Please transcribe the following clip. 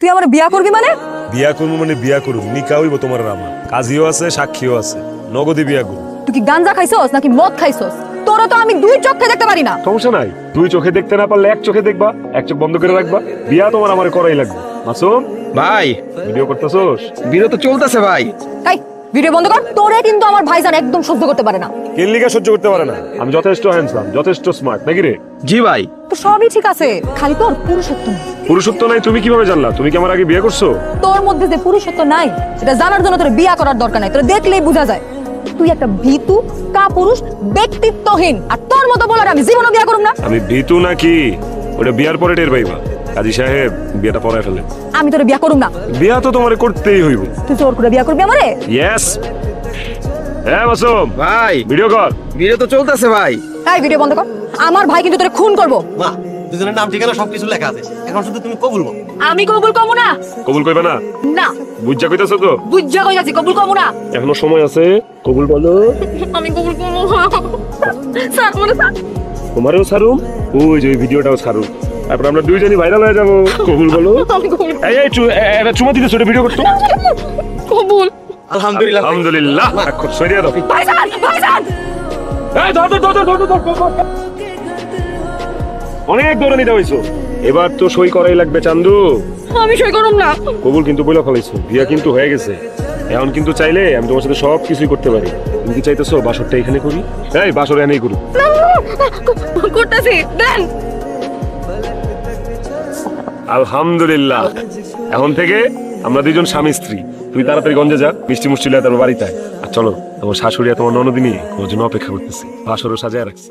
তুই আমার বিয়া করবি মানে? বিয়া করবো মানে বিয়া করুন, নিকা হইব তোমার আর আমার। কাজীও আছে, সাক্ষীও আছে, নগদে বিয়া করুন। তুই কি গাঞ্জা খাইছস নাকি মদ খাইছস? তোরা তো আমি দুই চোখে দেখতে পারি না। সমস্যা নাই, দুই চোখে দেখতে না পারলে এক চোখে দেখবা, এক চোখ বন্ধ করে রাখবা। বিয়া তোমার আমার করাই লাগবে। মাসুম ভাই ভিডিও করতেছস? ভিডিও তো চলতেছে ভাই। তাই ভিডিও বন্ধ কর। তোরে কিন্তু আমার ভাইজান একদম সহ্য করতে পারে না। কেল্লিকা সহ্য করতে পারে না? আমি যথেষ্ট হ্যান্ডসাম, যথেষ্ট স্মার্ট নাকি রে? জি ভাই। তো সবই ঠিক আছে, খালি তোর পুরুষত্ব নেই। পুরুষত্ব নাই তুমি কিভাবে জানলা? তুমি কি আমার আগে বিয়ে করছো? তোর মধ্যে যে পুরুষত্ব নাই সেটা জানার জন্য তোর বিয়া করার দরকার নাই। তোর দেখলেই বোঝা যায় তুই একটা ভীতু, কাপুরুষ, ব্যক্তিত্বহীন। আর তোর মতো বলার আমি জীবনও বিয়া করব না। আমি ভীতু নাকি? ওটা বিয়ার পরে টের পাইবা। কাজী সাহেব বিয়েটা পড়ায় ফেলে। আমি তোর বিয়া করব না। বিয়া তো তোমারে করতেই হইব। তুই জোর করে বিয়া করবি আমারে? ইয়েস। হ্যাঁ মাসুম ভাই ভিডিও কর। ভিডিও তো চলতেছে ভাই। এই ভিডিও বন্ধ কর। আমার ভাই কিন্তু তোরে খুন করব। মা, দুজনের নাম ঠিকানা সবকিছু লেখা আছে, এখন শুধু তুমি কবুল বলো। আমি কবুল করব না। কবুল কইবা না? না। বুঝা কইতাছো তো? বুঝা কই যাচ্ছি, কবুল করব না। এখনো সময় আছে, কবুল বলো। আমি কবুল করব না। স্যার মনে স্যার তোমারও ছাড়ুম, ওই যে ওই ভিডিওটাও ছাড়ুম, তারপর আমরা দুইজনই ভাইরাল হয়ে যাবো। কবুল বলো। আমি কবুল এই এই এটা চুমা দিতে ছোট ভিডিও করতো। কবুল। আলহামদুলিল্লাহ। আলহামদুলিল্লাহ। এখন সরিয়ে দাও। ভাইজান ভাইজান এই ধর ধর ধর ধর ধর ধর। অনেক দৌড়ানি দেওয়া হইছো, এবার তো সই করাই লাগবে চান্দু। আমি সই করব না। কবুল কিন্তু বইলা ফেলাইছো, বিয়া কিন্তু হয়ে গেছে। এখন কিন্তু চাইলে আমি তোমার সাথে সব কিছুই করতে পারি। তুমি কি চাইতেছো বাসরটা এখানে করি? এই বাসর এনেই করি। করতেছি দেন। আলহামদুলিল্লাহ। এখন থেকে আমরা দুইজন স্বামী স্ত্রী। তুই তাড়াতাড়ি গঞ্জে যা, মিষ্টি মুষ্টি লয়ে তারপর বাড়িতে আয়। আর চলো, তোমার শাশুড়ি আর তোমার ননদিনী ওর জন্য অপেক্ষা করতেছি, বাসরও সাজায় রাখছে।